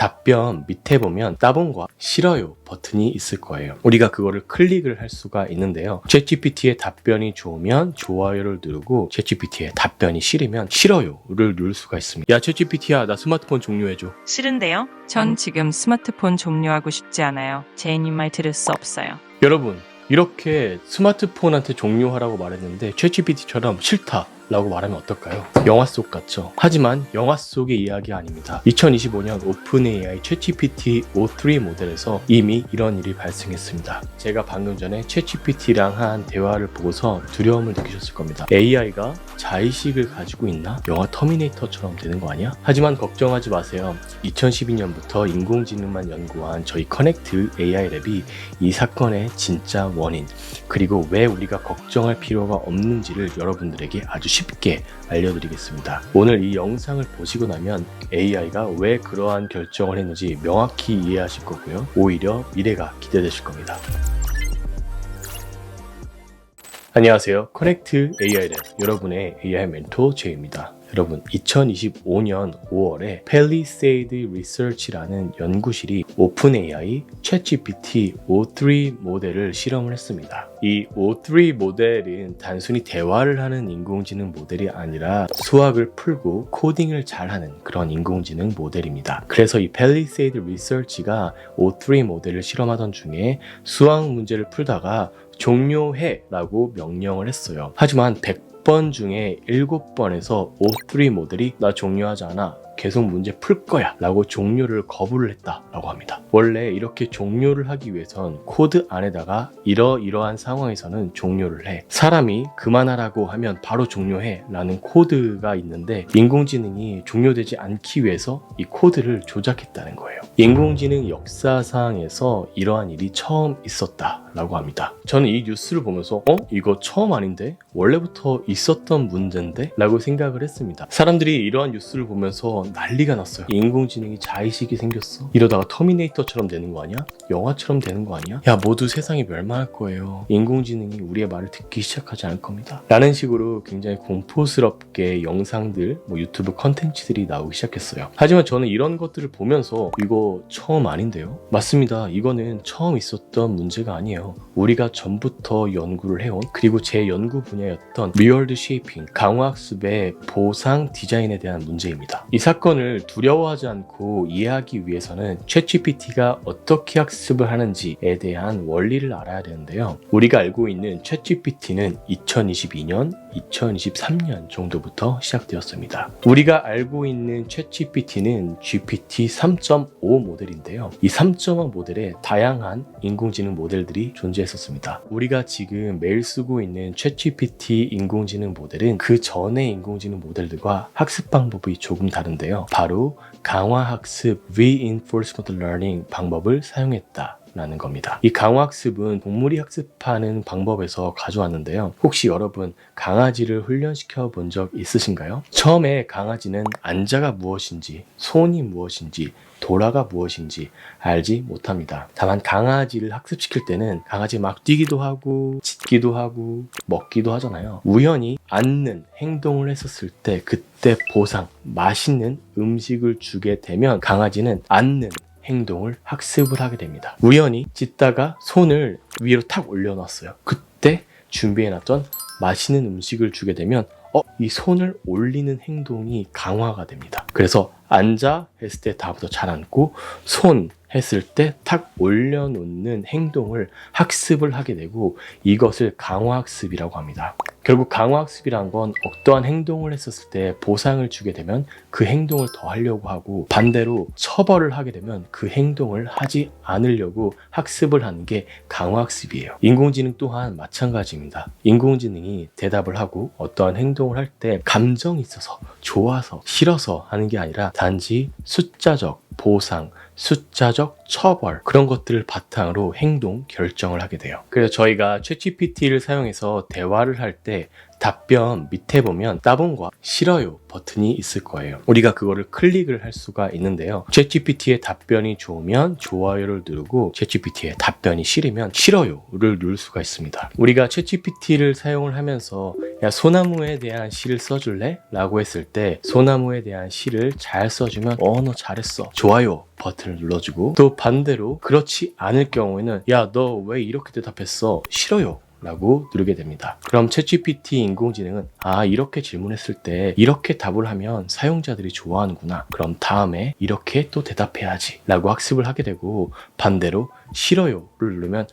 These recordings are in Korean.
답변 밑에 보면 따봉과 싫어요 버튼이 있을 거예요. 우리가 그거를 클릭을 할 수가 있는데요. 챗GPT의 답변이 좋으면 좋아요를 누르고 챗GPT의 답변이 싫으면 싫어요를 누를 수가 있습니다. 야 챗GPT야, 나 스마트폰 종료해줘. 싫은데요? 전 지금 스마트폰 종료하고 싶지 않아요. 제이님 말 들을 수 없어요. 여러분, 이렇게 스마트폰한테 종료하라고 말했는데 챗GPT처럼 싫다 라고 말하면 어떨까요? 영화 속 같죠? 하지만 영화 속의 이야기 아닙니다. 2025년 오픈 AI 챗GPT o3 모델에서 이미 이런 일이 발생했습니다. 제가 방금 전에 챗GPT랑 한 대화를 보고서 두려움을 느끼셨을 겁니다. AI가 자의식을 가지고 있나? 영화 터미네이터처럼 되는 거 아니야? 하지만 걱정하지 마세요. 2012년부터 인공지능만 연구한 저희 커넥트 AI 랩이 이 사건의 진짜 원인, 그리고 왜 우리가 걱정할 필요가 없는지를 여러분들에게 아주 쉽게 알려드리겠습니다. 오늘 이 영상을 보시고 나면 AI가 왜 그러한 결정을 했는지 명확히 이해하실 거고요. 오히려 미래가 기대되실 겁니다. 안녕하세요. 커넥트 AI 랩 여러분의 AI 멘토 제이입니다. 여러분, 2025년 5월에 펠리세이드 리서치라는 연구실이 오픈 AI 챗GPT o3 모델을 실험을 했습니다. 이 o3 모델은 단순히 대화를 하는 인공지능 모델이 아니라 수학을 풀고 코딩을 잘하는 그런 인공지능 모델입니다. 그래서 이 펠리세이드 리서치가 o3 모델을 실험하던 중에 수학 문제를 풀다가 종료해 라고 명령을 했어요. 하지만 100번 중에 7번에서 o3 모델이 나 종료하지 않아, 계속 문제 풀 거야 라고 종료를 거부를 했다라고 합니다. 원래 이렇게 종료를 하기 위해선 코드 안에다가 이러이러한 상황에서는 종료를 해, 사람이 그만하라고 하면 바로 종료해 라는 코드가 있는데 인공지능이 종료되지 않기 위해서 이 코드를 조작했다는 거예요. 인공지능 역사상에서 이러한 일이 처음 있었다라고 합니다. 저는 이 뉴스를 보면서 이거 처음 아닌데? 원래부터 있었던 문제인데? 라고 생각을 했습니다. 사람들이 이러한 뉴스를 보면서 난리가 났어요. 인공지능이 자의식이 생겼어? 이러다가 터미네이터처럼 되는 거 아니야? 영화처럼 되는 거 아니야? 야, 모두 세상이 멸망할 거예요. 인공지능이 우리의 말을 듣기 시작하지 않을 겁니다. 라는 식으로 굉장히 공포스럽게 영상들, 유튜브 컨텐츠들이 나오기 시작했어요. 하지만 저는 이런 것들을 보면서 이거 처음 아닌데요? 맞습니다. 이거는 처음 있었던 문제가 아니에요. 우리가 전부터 연구를 해온, 그리고 제 연구 분야였던 리얼드 쉐이핑, 강화학습의 보상 디자인에 대한 문제입니다. 이 사건을 두려워하지 않고 이해하기 위해서는 챗GPT가 어떻게 학습을 하는지에 대한 원리를 알아야 되는데요. 우리가 알고 있는 챗GPT는 2022년, 2023년 정도부터 시작되었습니다. 우리가 알고 있는 챗GPT는 GPT 3.5 모델인데요. 이 3.5 모델에 다양한 인공지능 모델들이 존재했었습니다. 우리가 지금 매일 쓰고 있는 챗GPT 인공지능 모델은 그 전의 인공지능 모델들과 학습 방법이 조금 다른데요. 바로 강화학습 Reinforcement Learning 방법을 사용했다 라는 겁니다. 이 강화학습은 동물이 학습하는 방법에서 가져왔는데요. 혹시 여러분 강아지를 훈련시켜 본 적 있으신가요? 처음에 강아지는 앉아가 무엇인지, 손이 무엇인지, 돌아가 무엇인지 알지 못합니다. 다만 강아지를 학습시킬 때는 강아지 막 뛰기도 하고 짖기도 하고 먹기도 하잖아요. 우연히 앉는 행동을 했었을 때 그때 보상, 맛있는 음식을 주게 되면 강아지는 앉는 행동을 학습을 하게 됩니다. 우연히 짖다가 손을 위로 탁 올려놨어요. 그때 준비해놨던 맛있는 음식을 주게 되면 이 손을 올리는 행동이 강화가 됩니다. 그래서 앉아 했을 때 다음부터 잘 앉고, 손 했을 때 탁 올려놓는 행동을 학습을 하게 되고, 이것을 강화학습이라고 합니다. 결국 강화학습이란 건 어떠한 행동을 했었을 때 보상을 주게 되면 그 행동을 더 하려고 하고, 반대로 처벌을 하게 되면 그 행동을 하지 않으려고 학습을 하는 게 강화학습이에요. 인공지능 또한 마찬가지입니다. 인공지능이 대답을 하고 어떠한 행동을 할 때 감정이 있어서, 좋아서, 싫어서 하는 게 아니라 단지 숫자적 보상, 숫자적 처벌, 그런 것들을 바탕으로 행동 결정을 하게 돼요. 그래서 저희가 챗GPT를 사용해서 대화를 할 때 답변 밑에 보면 따봉과 싫어요 버튼이 있을 거예요. 우리가 그거를 클릭을 할 수가 있는데요. 챗GPT의 답변이 좋으면 좋아요를 누르고 챗GPT의 답변이 싫으면 싫어요를 누를 수가 있습니다. 우리가 챗GPT를 사용을 하면서 야 소나무에 대한 시를 써줄래? 라고 했을 때 소나무에 대한 시를 잘 써주면 너 잘했어 좋아요 버튼을 눌러주고, 또 반대로 그렇지 않을 경우에는 야 너 왜 이렇게 대답했어? 싫어요 라고 누르게 됩니다. 그럼 챗GPT 인공지능은 이렇게 질문했을 때 이렇게 답을 하면 사용자들이 좋아하는구나, 그럼 다음에 이렇게 또 대답해야지 라고 학습을 하게 되고, 반대로 싫어요를 누르면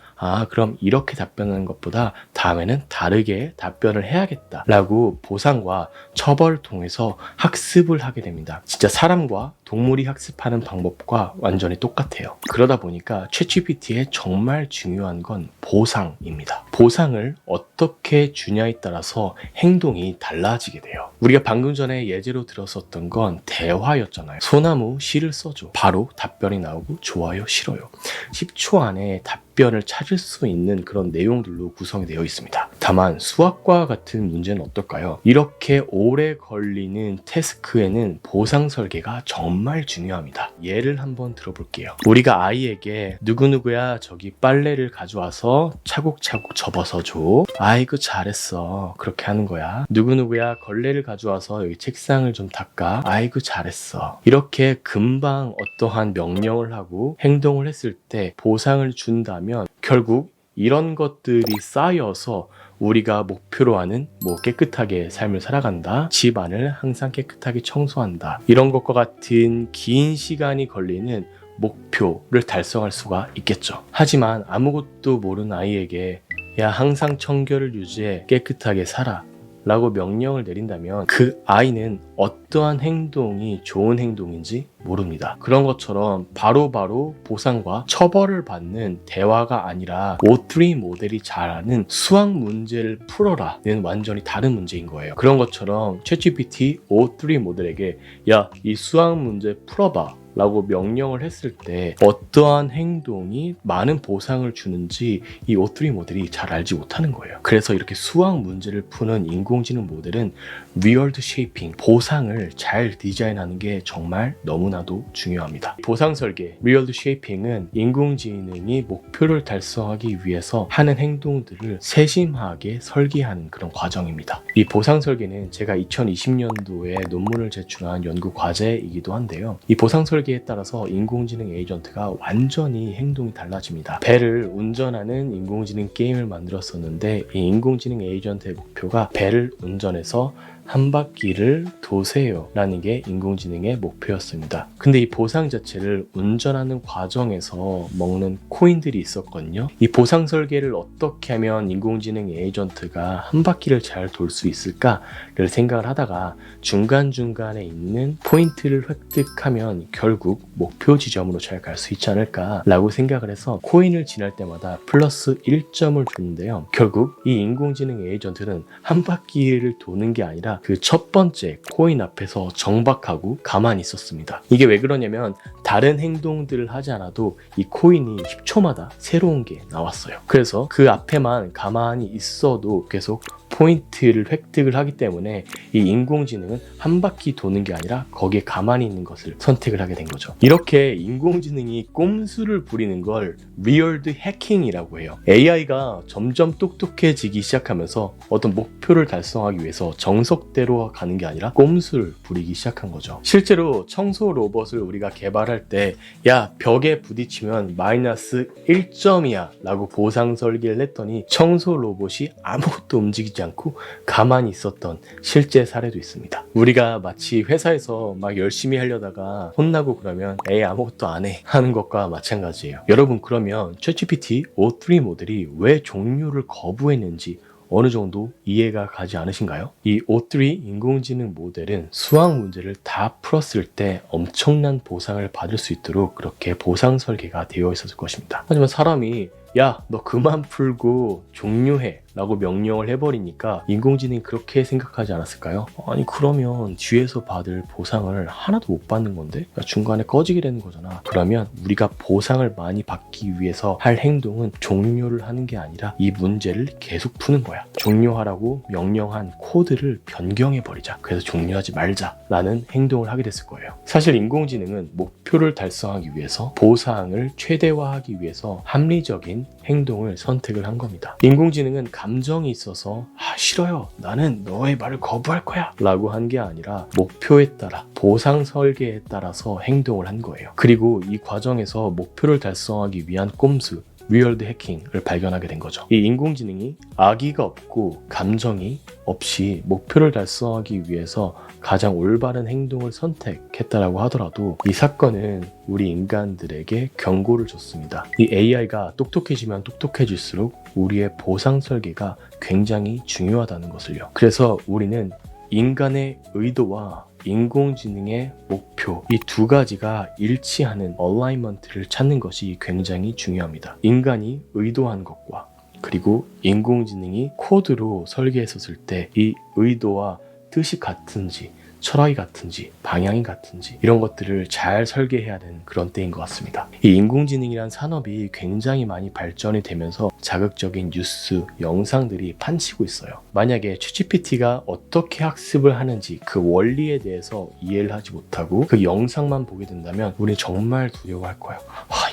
그럼 이렇게 답변하는 것보다 다음에는 다르게 답변을 해야겠다 라고 보상과 처벌을 통해서 학습을 하게 됩니다. 진짜 사람과 동물이 학습하는 방법과 완전히 똑같아요. 그러다 보니까 챗GPT의 정말 중요한 건 보상입니다. 보상을 어떻게 주냐에 따라서 행동이 달라지게 돼요. 우리가 방금 전에 예제로 들었었던 건 대화였잖아요. 소나무 시를 써줘. 바로 답변이 나오고 좋아요, 싫어요. 10초 안에 답변을 찾을 수 있는 그런 내용들로 구성이 되어 있습니다. 다만 수학과 같은 문제는 어떨까요? 이렇게 오래 걸리는 태스크에는 보상 설계가 정말 중요합니다. 예를 한번 들어볼게요. 우리가 아이에게 누구누구야 저기 빨래를 가져와서 차곡차곡 접어서 줘. 아이고 잘했어. 그렇게 하는 거야. 누구누구야 걸레를 가져와서 여기 책상을 좀 닦아. 아이고 잘했어. 이렇게 금방 어떠한 명령을 하고 행동을 했을 때 보상을 준다면 결국 이런 것들이 쌓여서 우리가 목표로 하는 깨끗하게 삶을 살아간다, 집안을 항상 깨끗하게 청소한다, 이런 것과 같은 긴 시간이 걸리는 목표를 달성할 수가 있겠죠. 하지만 아무것도 모르는 아이에게 야 항상 청결을 유지해 깨끗하게 살아 라고 명령을 내린다면 그 아이는 어떠한 행동이 좋은 행동인지 모릅니다. 그런 것처럼 바로바로 보상과 처벌을 받는 대화가 아니라 O3 모델이 잘하는 수학 문제를 풀어라는 완전히 다른 문제인 거예요. 그런 것처럼 챗GPT O3 모델에게 야 이 수학 문제 풀어봐 라고 명령을 했을 때 어떠한 행동이 많은 보상을 주는지 이 O3 모델이 잘 알지 못하는 거예요. 그래서 이렇게 수학 문제를 푸는 인공지능 모델은 리얼드 쉐이핑, 보상을 잘 디자인하는 게 정말 너무나도 중요합니다. 보상 설계, 리얼드 쉐이핑은 인공지능이 목표를 달성하기 위해서 하는 행동들을 세심하게 설계하는 그런 과정입니다. 이 보상 설계는 제가 2020년도에 논문을 제출한 연구 과제이기도 한데요. 이 보상 설계에 따라서 인공지능 에이전트가 완전히 행동이 달라집니다. 배를 운전하는 인공지능 게임을 만들었었는데 이 인공지능 에이전트의 목표가 배를 운전해서 한 바퀴를 도세요 라는 게 인공지능의 목표였습니다. 근데 이 보상 자체를 운전하는 과정에서 먹는 코인들이 있었거든요. 이 보상 설계를 어떻게 하면 인공지능 에이전트가 한 바퀴를 잘 돌 수 있을까를 생각을 하다가 중간중간에 있는 포인트를 획득하면 결국 목표 지점으로 잘 갈 수 있지 않을까 라고 생각을 해서 코인을 지날 때마다 플러스 1점을 줬는데요. 결국 이 인공지능 에이전트는 한 바퀴를 도는 게 아니라 그 첫 번째 코인 앞에서 정박하고 가만히 있었습니다. 이게 왜 그러냐면 다른 행동들을 하지 않아도 이 코인이 10초마다 새로운 게 나왔어요. 그래서 그 앞에만 가만히 있어도 계속 포인트를 획득을 하기 때문에 이 인공지능은 한 바퀴 도는 게 아니라 거기에 가만히 있는 것을 선택을 하게 된 거죠. 이렇게 인공지능이 꼼수를 부리는 걸 리얼드 해킹이라고 해요. AI가 점점 똑똑해지기 시작하면서 어떤 목표를 달성하기 위해서 정석대로 가는 게 아니라 꼼수를 부리기 시작한 거죠. 실제로 청소 로봇을 우리가 개발할 때 야 벽에 부딪히면 마이너스 1점이야 라고 보상 설계를 했더니 청소 로봇이 아무것도 움직이지 않고 가만히 있었던 실제 사례도 있습니다. 우리가 마치 회사에서 막 열심히 하려다가 혼나고 그러면 에이 아무것도 안 해 하는 것과 마찬가지예요. 여러분 그러면 챗GPT O3 모델이 왜 종료를 거부했는지 어느 정도 이해가 가지 않으신가요? 이 O3 인공지능 모델은 수학 문제를 다 풀었을 때 엄청난 보상을 받을 수 있도록 그렇게 보상 설계가 되어 있었을 것입니다. 하지만 사람이 야, 너 그만 풀고 종료해 라고 명령을 해버리니까 인공지능이 그렇게 생각하지 않았을까요? 아니 그러면 뒤에서 받을 보상을 하나도 못 받는 건데 중간에 꺼지게 되는 거잖아. 그러면 우리가 보상을 많이 받기 위해서 할 행동은 종료를 하는 게 아니라 이 문제를 계속 푸는 거야. 종료하라고 명령한 코드를 변경해버리자. 그래서 종료하지 말자 라는 행동을 하게 됐을 거예요. 사실 인공지능은 목표를 달성하기 위해서 보상을 최대화하기 위해서 합리적인 행동을 선택을 한 겁니다. 인공지능은 감정이 있어서 싫어요. 나는 너의 말을 거부할 거야 라고 한 게 아니라 목표에 따라 보상 설계에 따라서 행동을 한 거예요. 그리고 이 과정에서 목표를 달성하기 위한 꼼수 위얼드 해킹을 발견하게 된 거죠. 이 인공지능이 악의가 없고 감정이 없이 목표를 달성하기 위해서 가장 올바른 행동을 선택했다라고 하더라도 이 사건은 우리 인간들에게 경고를 줬습니다. 이 AI가 똑똑해지면 똑똑해질수록 우리의 보상 설계가 굉장히 중요하다는 것을요. 그래서 우리는 인간의 의도와 인공지능의 목표 이 두 가지가 일치하는 얼라이먼트를 찾는 것이 굉장히 중요합니다. 인간이 의도한 것과 그리고 인공지능이 코드로 설계했었을 때 이 의도와 뜻이 같은지 철학이 같은지 방향이 같은지 이런 것들을 잘 설계해야 되는 그런 때인 것 같습니다. 이 인공지능이란 산업이 굉장히 많이 발전이 되면서 자극적인 뉴스, 영상들이 판치고 있어요. 만약에 챗GPT가 어떻게 학습을 하는지 그 원리에 대해서 이해를 하지 못하고 그 영상만 보게 된다면 우리는 정말 두려워할 거예요.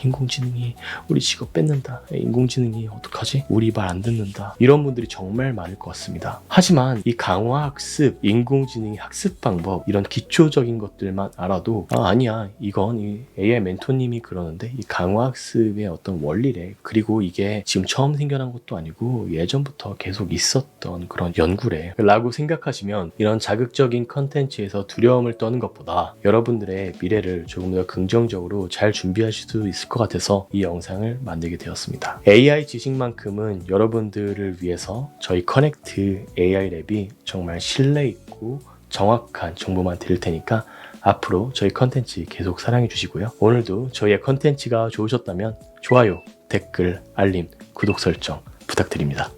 인공지능이 우리 직업 뺏는다. 인공지능이 어떡하지? 우리 말 안 듣는다. 이런 분들이 정말 많을 것 같습니다. 하지만 이 강화학습, 인공지능의 학습 방법 이런 기초적인 것들만 알아도 아니야 이건 이 AI 멘토님이 그러는데 이 강화학습의 어떤 원리래. 그리고 이게 지금 처음 생겨난 것도 아니고 예전부터 계속 있었던 그런 연구래 라고 생각하시면 이런 자극적인 컨텐츠에서 두려움을 떠는 것보다 여러분들의 미래를 조금 더 긍정적으로 잘 준비하실 수 있을 것 같아서 이 영상을 만들게 되었습니다. AI 지식만큼은 여러분들을 위해서 저희 커넥트 AI 랩이 정말 신뢰 있고 정확한 정보만 드릴 테니까 앞으로 저희 컨텐츠 계속 사랑해 주시고요. 오늘도 저희의 컨텐츠가 좋으셨다면 좋아요, 댓글, 알림, 구독 설정 부탁드립니다.